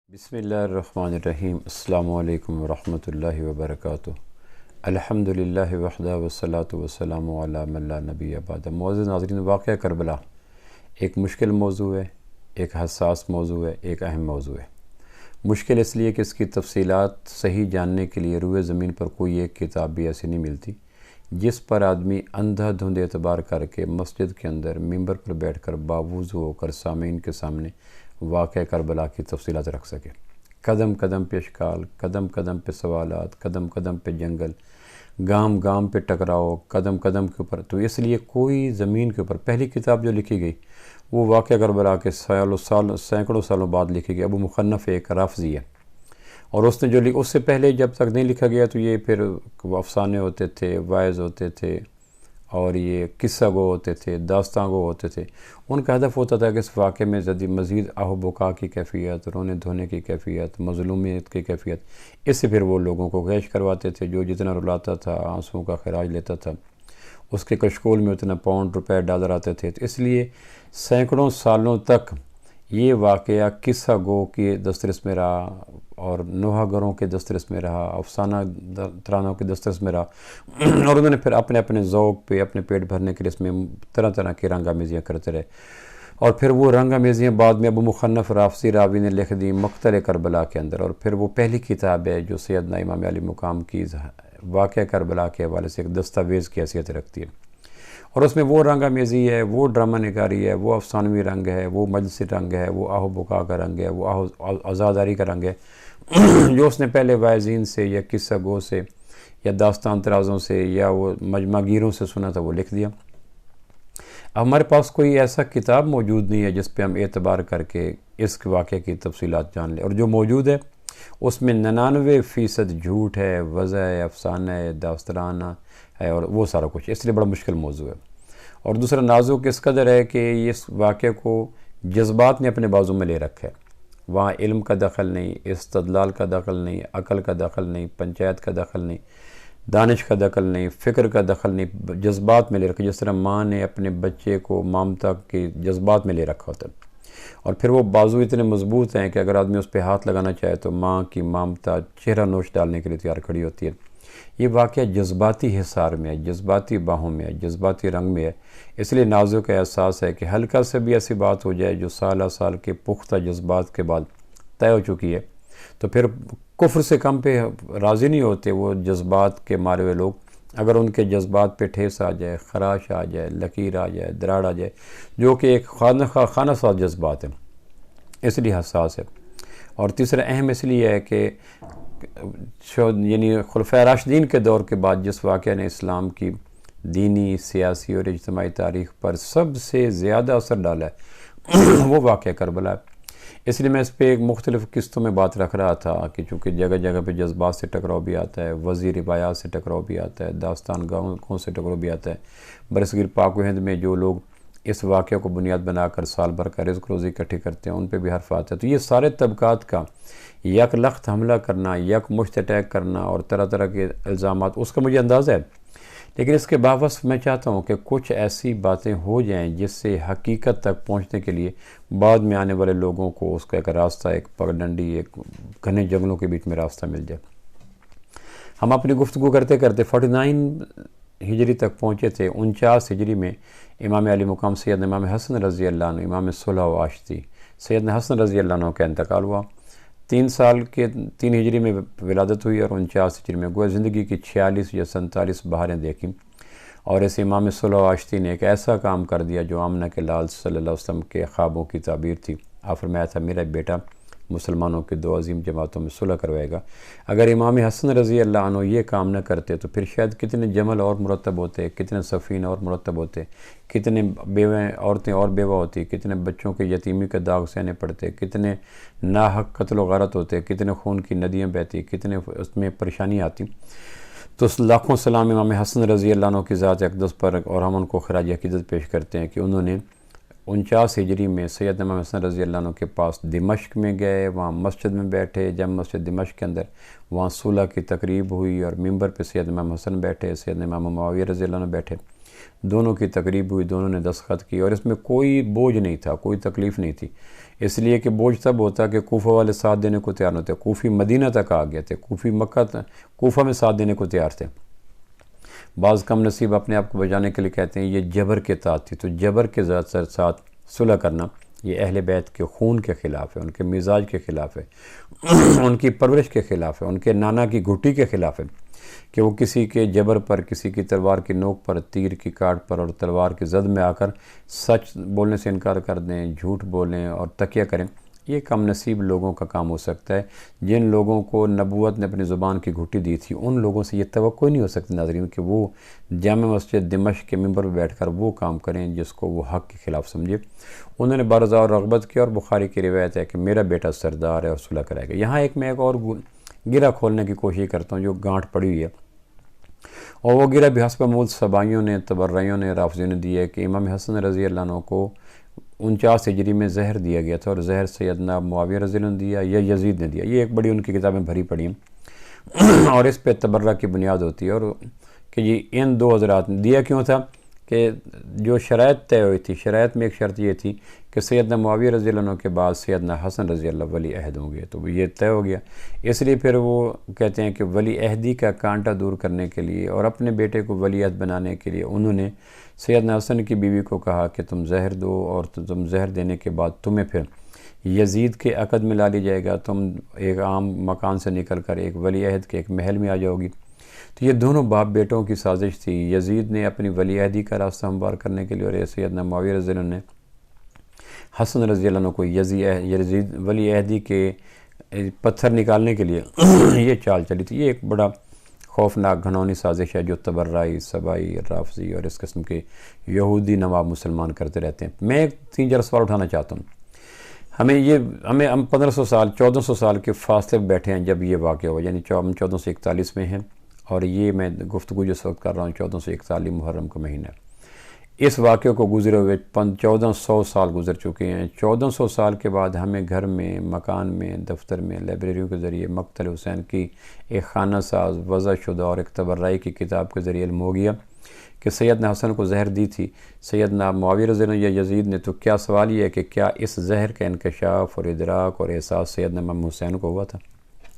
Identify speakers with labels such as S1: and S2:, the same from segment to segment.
S1: بسم اللہ الرحمن الرحیم۔ السلام علیکم ورحمۃ اللہ وبرکاتہ۔ الحمد للہ وحدہ والصلاۃ والسلام علی من لا نبی بعد۔ معزز ناظرین، واقعہ کربلا ایک مشکل موضوع ہے، ایک حساس موضوع ہے، ایک اہم موضوع ہے۔ مشکل اس لیے کہ اس کی تفصیلات صحیح جاننے کے لیے روئے زمین پر کوئی ایک کتاب بھی ایسی نہیں ملتی جس پر آدمی اندھا دھند اعتبار کر کے مسجد کے اندر ممبر پر بیٹھ کر باوضو ہو کر سامعین کے سامنے واقعہ کربلا کی تفصیلات رکھ سکے۔ قدم قدم پہ اشکال، قدم قدم پہ سوالات، قدم قدم پہ جنگل، گام گام پہ ٹکراؤ، قدم قدم کے اوپر۔ تو اس لیے کوئی زمین کے اوپر پہلی کتاب جو لکھی گئی وہ واقعہ کربلا کے سینکڑوں سالوں بعد لکھی گئی۔ ابو مخنف ایک رافضی ہے، اور اس نے جو اس سے پہلے جب تک نہیں لکھا گیا تو یہ پھر افسانے ہوتے تھے، وائز ہوتے تھے، اور یہ قصہ گو ہوتے تھے، داستان گو ہوتے تھے۔ ان کا ہدف ہوتا تھا کہ اس واقعے میں مزید آہ و بکا کی کیفیت، رونے دھونے کی کیفیت، مظلومیت کی کیفیت، اس سے پھر وہ لوگوں کو غیش کرواتے تھے۔ جو جتنا رلاتا تھا، آنسوؤں کا خراج لیتا تھا، اس کے کشکول میں اتنا پاؤنڈ، روپے، ڈالر آتے تھے۔ تو اس لیے سینکڑوں سالوں تک یہ واقعہ قصہ گو کے دسترس میں رہا، اور نوحہ گروں کے دسترس میں رہا، افسانہ ترانوں کے دسترس میں رہا، اور انہوں نے پھر اپنے اپنے ذوق پہ اپنے پیٹ بھرنے کے لیے اس میں طرح طرح کی رنگ آمیزیاں کرتے رہے۔ اور پھر وہ رنگ آمیزیاں بعد میں ابو مخنف رافضی راوی نے لکھ دی مقتل کربلا کے اندر، اور پھر وہ پہلی کتاب ہے جو سیدنا امام علی مقام کی واقعہ کربلا کے حوالے سے ایک دستاویز کی حیثیت رکھتی ہے۔ اور اس میں وہ رنگ آمیزی ہے، وہ ڈرامہ نگاری ہے، وہ افسانوی رنگ ہے، وہ مجلسی رنگ ہے، وہ آہ و بکا کا رنگ ہے، وہ عزاداری کا رنگ ہے جو اس نے پہلے واعظین سے یا قصہ گو سے یا داستان ترازوں سے یا وہ مجمع گیروں سے سنا تھا، وہ لکھ دیا۔ اب ہمارے پاس کوئی ایسا کتاب موجود نہیں ہے جس پہ ہم اعتبار کر کے اس واقعے کی تفصیلات جان لیں، اور جو موجود ہے اس میں 99% جھوٹ ہے، وضع ہے، افسانہ ہے، داستانہ ہے، اور وہ سارا کچھ، اس لیے بڑا مشکل موضوع ہے۔ اور دوسرا نازک اس قدر ہے کہ اس واقعے کو جذبات نے اپنے بازو میں لے رکھا ہے۔ وہاں علم کا دخل نہیں، استدلال کا دخل نہیں، عقل کا دخل نہیں، پنچایت کا دخل نہیں، دانش کا دخل نہیں، فکر کا دخل نہیں، جذبات میں لے رکھا، جس طرح ماں نے اپنے بچے کو مامتا کے جذبات میں لے رکھا ہوتا ہے۔ اور پھر وہ بازو اتنے مضبوط ہیں کہ اگر آدمی اس پہ ہاتھ لگانا چاہے تو ماں کی مامتا چہرہ نوش ڈالنے کے لیے تیار کھڑی ہوتی ہے۔ یہ واقعہ جذباتی حصار میں ہے، جذباتی باہوں میں ہے، جذباتی رنگ میں ہے۔ اس لیے نازک احساس ہے کہ ہلکا سے بھی ایسی بات ہو جائے جو سالہ سال کے پختہ جذبات کے بعد طے ہو چکی ہے تو پھر کفر سے کم پہ راضی نہیں ہوتے وہ جذبات کے مارے ہوئے لوگ۔ اگر ان کے جذبات پہ ٹھیس آ جائے، خراش آ جائے، لکیر آ جائے، دراڑ آ جائے، جو کہ ایک خانہ ساز جذبات ہیں، اس لیے حساس ہے۔ اور تیسرا اہم اس لیے ہے کہ یعنی خلفائے راشدین کے دور کے بعد جس واقعہ نے اسلام کی دینی، سیاسی اور اجتماعی تاریخ پر سب سے زیادہ اثر ڈالا ہے وہ واقعہ کربلا ہے۔ اس لیے میں اس پہ ایک مختلف قسطوں میں بات رکھ رہا تھا کہ چونکہ جگہ جگہ پہ جذبات سے ٹکراؤ بھی آتا ہے، وضعی روایات سے ٹکراؤ بھی آتا ہے، داستان گاہوں سے ٹکراؤ بھی آتا ہے۔ برصغیر پاک و ہند میں جو لوگ اس واقعہ کو بنیاد بنا کر سال بھر کا رزق روزی اکٹھی کرتے ہیں ان پہ بھی حرف آتا ہے۔ تو یہ سارے طبقات کا یک لخت حملہ کرنا، یک مشت اٹیک کرنا اور طرح طرح کے الزامات، اس کا مجھے اندازہ ہے، لیکن اس کے باوجود میں چاہتا ہوں کہ کچھ ایسی باتیں ہو جائیں جس سے حقیقت تک پہنچنے کے لیے بعد میں آنے والے لوگوں کو اس کا ایک راستہ، ایک پگڈنڈی، ایک گھنے جنگلوں کے بیچ میں راستہ مل جائے۔ ہم اپنی گفتگو کرتے کرتے 49 ہجری تک پہنچے تھے۔ 49 ہجری میں امام علی مقام سیدنا امام حسن رضی اللہ عنہ، امام صلح و آشتی سیدنا حسن رضی اللہ عنہ کا انتقال ہوا۔ 3 ہجری میں ولادت ہوئی اور 49 ہجری میں گویا زندگی کی 46 یا 47 بہاریں دیکھیں، اور اس امام صلح و آشتی نے ایک ایسا کام کر دیا جو آمنہ کے لال صلی اللہ علیہ وسلم کے خوابوں کی تعبیر تھی۔ آپ فرمایا تھا میرا بیٹا مسلمانوں کے 2 عظیم جماعتوں میں صلح کروائے گا۔ اگر امام حسن رضی اللہ عنہ یہ کام نہ کرتے تو پھر شاید کتنے جمل اور مرتب ہوتے، کتنے سفینہ اور مرتب ہوتے، کتنے عورتیں اور بیوہ ہوتی، کتنے بچوں کے یتیمی کے داغ سہنے پڑتے، کتنے ناحق قتل و غارت ہوتے، کتنے خون کی ندیاں بہتی، کتنے اس میں پریشانی آتی۔ تو لاکھوں سلام امام حسن رضی اللہ عنہ کی ذات اقدس پر، اور ہم ان کو خراج عقیدت پیش کرتے ہیں کہ انہوں نے 49 ہجری میں سیدنا امام حسن رضی اللہ عنہ کے پاس دمشق میں گئے، وہاں مسجد میں بیٹھے، جب مسجد دمشق کے اندر وہاں صلح کی تقریب ہوئی اور ممبر پہ سیدنا امام حسن بیٹھے، سیدنا امام معاویہ رضی اللہ عنہ بیٹھے، دونوں کی تقریب ہوئی، دونوں نے دستخط کی، اور اس میں کوئی بوجھ نہیں تھا، کوئی تکلیف نہیں تھی، اس لیے کہ بوجھ تب ہوتا کہ کوفہ والے ساتھ دینے کو تیار ہوتے، کوفی مدینہ تک آ گئے تھے، کوفہ میں ساتھ دینے کو تیار تھے۔ بعض کم نصیب اپنے آپ کو بچانے کے لیے کہتے ہیں یہ جبر کے تحت تھی، تو جبر کے ساتھ صلح کرنا یہ اہل بیت کے خون کے خلاف ہے، ان کے مزاج کے خلاف ہے، ان کی پرورش کے خلاف ہے، ان کے نانا کی گھٹی کے خلاف ہے کہ وہ کسی کے جبر پر، کسی کی تلوار کی نوک پر، تیر کی کاٹ پر اور تلوار کی زد میں آ کر سچ بولنے سے انکار کر دیں، جھوٹ بولیں اور تکیہ کریں۔ یہ کم نصیب لوگوں کا کام ہو سکتا ہے۔ جن لوگوں کو نبوت نے اپنی زبان کی گھٹی دی تھی، ان لوگوں سے یہ توقع نہیں ہو سکتی ناظرین کہ وہ جامع مسجد دمشق کے ممبر پر بیٹھ کر وہ کام کریں جس کو وہ حق کے خلاف سمجھے۔ انہوں نے برضا اور رغبت کی، اور بخاری کی روایت ہے کہ میرا بیٹا سردار ہے اور صلح کرائے گا۔ یہاں میں ایک اور گرہ کھولنے کی کوشش کرتا ہوں جو گانٹھ پڑی ہوئی ہے، اور وہ گرہ بھی حسب مول سبائیوں نے، تبرائیوں نے، رافضیوں نے دی ہے کہ امام حسن رضی اللہ عنہ کو 49 ہجری میں زہر دیا گیا تھا، اور زہر سیدنا معاویہ رضی اللہ عنہ نے دیا یا یزید نے دیا۔ یہ ایک بڑی ان کی کتابیں بھری پڑی ہیں، اور اس پہ تبرہ کی بنیاد ہوتی ہے، اور کہ جی ان دو حضرات نے دیا کیوں تھا کہ جو شرائط طے ہوئی تھی، شرائط میں ایک شرط یہ تھی کہ سیدنا معاویہ رضی اللہ عنہ کے بعد سیدنا حسن رضی اللہ ولی عہد ہوں گے، تو یہ طے ہو گیا۔ اس لیے پھر وہ کہتے ہیں کہ ولی عہدی کا کانٹا دور کرنے کے لیے اور اپنے بیٹے کو ولی عہد بنانے کے لیے انہوں نے سیدنا حسن کی بیوی کو کہا کہ تم زہر دو، اور تم زہر دینے کے بعد تمہیں پھر یزید کے عقد میں لا لی جائے گا، تم ایک عام مکان سے نکل کر ایک ولی عہد کے ایک محل میں آ جاؤ گی۔ تو یہ دونوں باپ بیٹوں کی سازش تھی۔ یزید نے اپنی ولی عہدی کا راستہ ہموار کرنے کے لیے، اور سیدنا معاویہ رضی اللہ عنہ نے حسن رضی اللہ عنہ کو یزید ولی عہدی کے پتھر نکالنے کے لیے یہ چال چلی تھی۔ یہ ایک بڑا خوفناک گھنونی سازش ہے جو تبرعی، سبائی، رافضی اور اس قسم کے یہودی نواب مسلمان کرتے رہتے ہیں۔ میں 3-4 سوال اٹھانا چاہتا ہوں۔ ہمیں 1500 سال 1400 سال کے فاصلے بیٹھے ہیں جب یہ واقعہ ہوا، یعنی ہم 1441 میں ہیں، اور یہ میں گفتگو جس وقت کر رہا ہوں 1441 محرم کا مہینہ ہے۔ اس واقعے کو گزرے ہوئے 1400 سال گزر چکے ہیں۔ 1400 سال کے بعد ہمیں گھر میں، مکان میں، دفتر میں، لائبریریوں کے ذریعے مقتل حسین کی ایک خانہ ساز، وضع شدہ اور ایک تبرعی کی کتاب کے ذریعے علم ہو گیا کہ سیدنا حسن کو زہر دی تھی سیدنا معاویہ رضی اللہ عنہ یا یزید نے۔ تو کیا سوال یہ ہے کہ کیا اس زہر کا انکشاف اور ادراک اور احساس سیدنا امام حسین کو ہوا تھا؟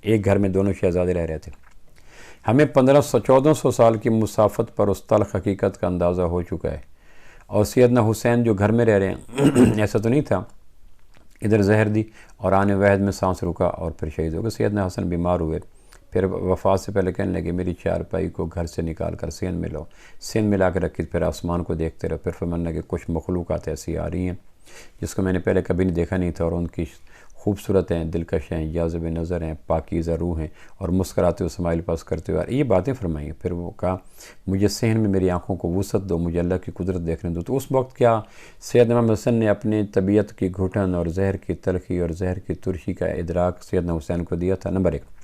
S1: ایک گھر میں دونوں شہزادے رہ رہے تھے۔ ہمیں 1400 سال کی مسافت پر اس تلخ حقیقت کا اندازہ ہو چکا ہے، اور سیدنا حسین جو گھر میں رہ رہے ہیں ایسا تو نہیں تھا ادھر زہر دی اور آنے وحد میں سانس رکا اور پھر شہید ہو گئے۔ سیدنا حسن بیمار ہوئے، پھر وفات سے پہلے کہنے لگے میری چارپائی کو گھر سے نکال کر سین میں لاؤ، سین میں لا کے رکھی، پھر آسمان کو دیکھتے رہے، پھر فرمانے لگے کچھ مخلوقات ایسی آ رہی ہیں جس کو میں نے پہلے کبھی نہیں دیکھا نہیں تھا، اور ان کی خوبصورت ہیں، دلکش ہیں، جاذب نظر ہیں، پاکیزہ روح ہیں، اور مسکراتے ہوئے اسماعیل پاس کرتے ہوئے یہ باتیں فرمائیں۔ پھر وہ کہا مجھے صحن میں میری آنکھوں کو وسعت دو، مجھے اللہ کی قدرت دیکھنے دو۔ تو اس وقت کیا سیدنا امام حسن نے اپنی طبیعت کی گھٹن اور زہر کی تلخی اور زہر کی ترشی کا ادراک سیدنا حسین کو دیا تھا؟ نمبر 1،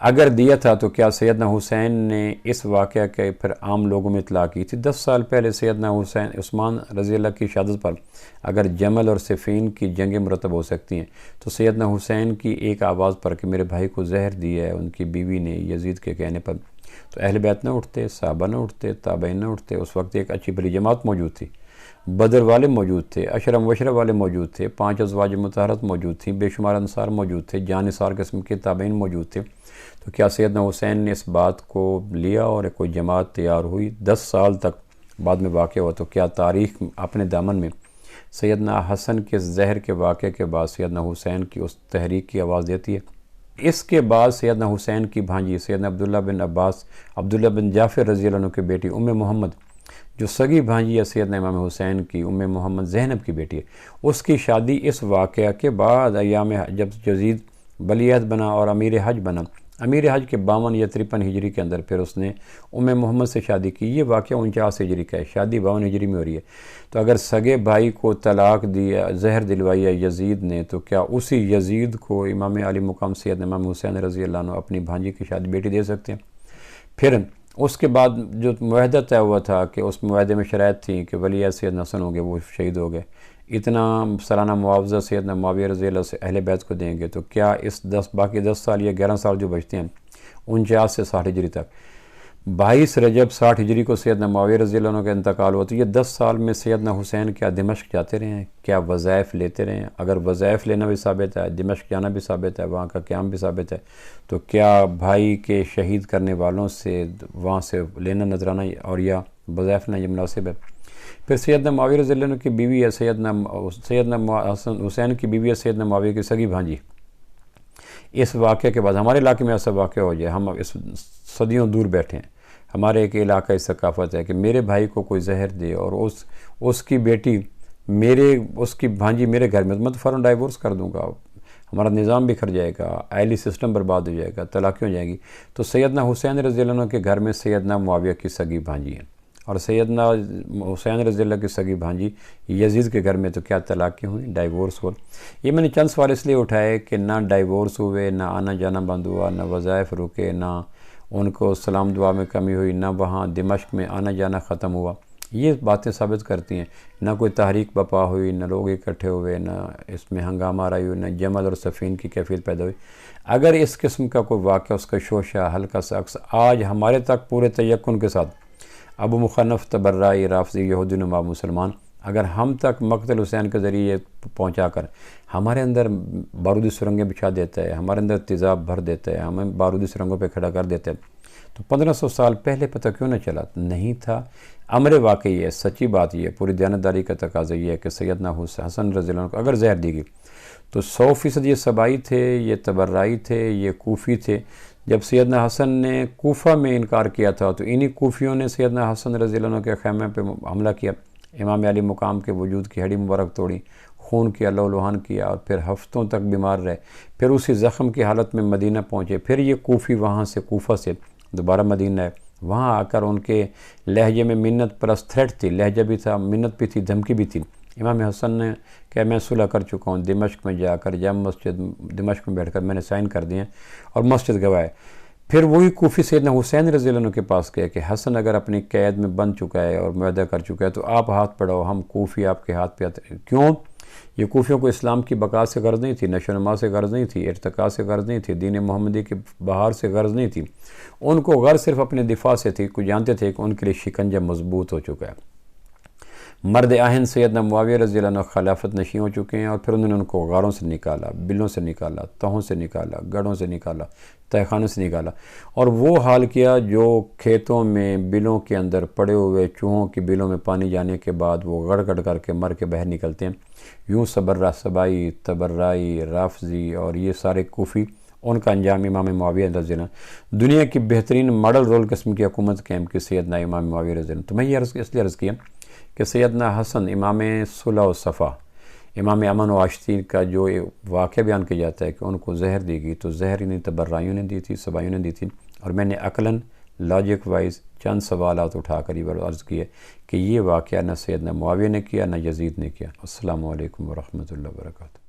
S1: اگر دیا تھا تو کیا سیدنا حسین نے اس واقعہ کے پھر عام لوگوں میں اطلاع کی تھی؟ 10 سال پہلے سیدنا عثمان رضی اللہ کی شہادت پر اگر جمل اور صفین کی جنگیں مرتب ہو سکتی ہیں، تو سیدنا حسین کی ایک آواز پر کہ میرے بھائی کو زہر دیا ہے ان کی بیوی نے یزید کے کہنے پر، تو اہل بیت نہ اٹھتے، صحابہ نہ اٹھتے، تابعین نہ اٹھتے؟ اس وقت ایک اچھی بھلی جماعت موجود تھی، بدر والے موجود تھے، عشرہ مبشرہ والے موجود تھے، 5 ازواج مطہرات موجود تھیں، بے شمار انصار موجود تھے، جانثار قسم کے تابعین موجود تھے۔ تو کیا سیدنا حسین نے اس بات کو لیا اور کوئی جماعت تیار ہوئی؟ 10 سال تک بعد میں واقع ہوا، تو کیا تاریخ اپنے دامن میں سیدنا حسن کے زہر کے واقعے کے بعد سیدنا حسین کی اس تحریک کی آواز دیتی ہے؟ اس کے بعد سیدنا حسین کی بھانجی سیدنا عبداللہ بن عباس، عبداللہ بن جعفر رضی اللہ عنہ کی بیٹی ام محمد، جو سگی بھانجی ہے سیدنا امام حسین کی، ام محمد زینب کی بیٹی ہے، اس کی شادی اس واقعہ کے بعد ایام جب یزید ولی عہد بنا اور امیر حج بنا، امیر حج کے 52 یا 53 ہجری کے اندر پھر اس نے ام محمد سے شادی کی۔ یہ واقعہ 49 ہجری کا ہے، شادی 52 ہجری میں ہو رہی ہے۔ تو اگر سگے بھائی کو طلاق دیا، زہر دلوائی ہے یزید نے، تو کیا اسی یزید کو امام علی مقام سیدنا امام حسین رضی اللہ عنہ اپنی بھانجی کی شادی بیٹی دے سکتے ہیں؟ پھر اس کے بعد جو معاہدہ طے ہوا تھا کہ اس معاہدے میں شرائط تھی کہ ولی عہد سیدنا حسن ہو گئے، وہ شہید ہو گئے، اتنا سالانہ معاوضہ سیدنا معاویہ رضی اللہ سے اہل بیت کو دیں گے، تو کیا اس باقی 10 سال یا 11 سال جو بچتے ہیں 49 سے 60 ہجری تک 22 رجب 60 ہجری کو سیدنا معاویہ رضی اللہ عنہ کا انتقال ہوا۔ تو یہ 10 سال میں سیدنا حسین کیا دمشق جاتے رہے ہیں، کیا وظائف لیتے رہے ہیں؟ اگر وظائف لینا بھی ثابت ہے، دمشق جانا بھی ثابت ہے، وہاں کا قیام بھی ثابت ہے، تو کیا بھائی کے شہید کرنے والوں سے وہاں سے لینا نظرانہ اور یا وظائف لینا یہ مناسب ہے؟ پھر سیدنا معاویہ رضی اللہ عنہ کی بیوی ہے سیدنا حسین کی بیوی ہے سیدنا معاویہ کی سگی بھانجی۔ اس واقعے کے بعد ہمارے علاقے میں ایسا واقعہ ہو جائے، ہم اس صدیوں دور بیٹھے ہیں، ہمارے ایک علاقہ ثقافت ہے کہ میرے بھائی کو کوئی زہر دے اور اس کی بیٹی اس کی بھانجی میرے گھر میں، تو فوراً ڈائیورس کر دوں گا، ہمارا نظام بکھر جائے گا، آئلی سسٹم برباد ہو جائے گا، طلاقیں ہو جائیں گی۔ تو سیدنا حسین رضی اللہ عنہ کے گھر میں سیدنا معاویہ کی سگی بھانجی ہے، اور سیدنا حسین رضی اللہ کی سگی بھانجی یزید کے گھر میں، تو کیا طلاقیں ہوئیں، ڈائیورس ہو۔ یہ میں نے چند سوال اس لیے اٹھائے کہ نہ ڈائیورس ہوئے، نہ آنا جانا بند ہوا، نہ وظائف رکے، نہ ان کو سلام دعا میں کمی ہوئی، نہ وہاں دمشق میں آنا جانا ختم ہوا۔ یہ باتیں ثابت کرتی ہیں نہ کوئی تحریک بپا ہوئی، نہ لوگ اکٹھے ہوئے، نہ اس میں ہنگامہ آرائی ہوئی، نہ جمل اور صفین کی کیفیت پیدا ہوئی۔ اگر اس قسم کا کوئی واقعہ، اس کا شوشہ ہلکا سا عکس آج ہمارے تک پورے تیقن کے ساتھ ابو مخنف تبرائی رافضی یہودی نما مسلمان اگر ہم تک مقتل حسین کے ذریعے پہنچا کر ہمارے اندر بارودی سرنگیں بچھا دیتا ہے، ہمارے اندر تیزاب بھر دیتا ہے، ہمیں بارودی سرنگوں پہ کھڑا کر دیتا ہے، تو 1500 سال پہلے پتہ کیوں نہ چلا؟ نہیں تھا۔ امر واقعی ہے، سچی بات یہ ہے، پوری دیانتداری کا تقاضا یہ ہے کہ سیدنا حسن رضی اللہ عنہ کو اگر زہر دی گئی تو 100% یہ سبائی تھے، یہ تبرائی تھے، یہ کوفی تھے۔ جب سیدنا حسن نے کوفہ میں انکار کیا تھا تو انہی کوفیوں نے سیدنا حسن رضی اللہ عنہ کے خیمے پہ حملہ کیا، امام علی مقام کے وجود کی ہڈی مبارک توڑی، خون کیا، لہو لہان کیا، اور پھر ہفتوں تک بیمار رہے، پھر اسی زخم کی حالت میں مدینہ پہنچے، پھر یہ کوفی وہاں سے کوفہ سے دوبارہ مدینہ ہے، وہاں آ کر ان کے لہجے میں منت پرست تھریٹ تھی، لہجہ بھی تھا، منت بھی تھی، دھمکی بھی تھی۔ امام حسن نے کہ میں صلح کر چکا ہوں، دمشق میں جا کر جامع مسجد دمشق میں بیٹھ کر میں نے سائن کر دیے اور مسجد گواہ۔ پھر وہی کوفی سیدنا حسین رضی اللہ عنہ کے پاس گئے کہ حسن اگر اپنی قید میں بند چکا ہے اور معاہدہ کر چکا ہے تو آپ ہاتھ بڑھاؤ، ہم کوفی آپ کے ہاتھ پہ آتے۔ کیوں؟ یہ کوفیوں کو اسلام کی بقا سے غرض نہیں تھی، نشو و نما سے غرض نہیں تھی، ارتقاء سے غرض نہیں تھی، دین محمدی کی بہار سے غرض نہیں تھی، ان کو غرض صرف اپنے دفاع سے تھی۔ کوئی جانتے تھے کہ ان کے لیے شکنجہ مضبوط ہو چکا ہے۔ مرد آہن سیدنا معاویہ رضی اللہ عنہ خلافت نشین ہو چکے ہیں، اور پھر انہوں نے ان کو غاروں سے نکالا، بلوں سے نکالا، تہوں سے نکالا، گڑھوں سے نکالا، تہہ خانوں سے نکالا، اور وہ حال کیا جو کھیتوں میں بلوں کے اندر پڑے ہوئے چوہوں کی بلوں میں پانی جانے کے بعد وہ گڑ گڑ کر کے مر کے باہر نکلتے ہیں۔ یوں سبائی، تبرائی، رافضی اور یہ سارے کوفی، ان کا انجام امام معاویہ رضی اللہ عنہ، دنیا کی بہترین ماڈل رول قسم کی حکومت قائم کی سیدنا امام معاویہ رضی اللہ عنہ۔ تو میں یہ اس لیے عرض کیا کہ سیدنا حسن امام صلح و صفا، امام امن و آشتی کا جو واقعہ بیان کیا جاتا ہے کہ ان کو زہر دی گئی، تو زہر انہیں تبرائیوں نے دی تھی، سبائیوں نے دی تھی، اور میں نے عقلاً لاجک وائز چند سوالات اٹھا کر یہ عرض کیے کہ یہ واقعہ نہ سیدنا معاویہ نے کیا، نہ یزید نے کیا۔ السلام علیکم ورحمۃ اللہ وبرکاتہ۔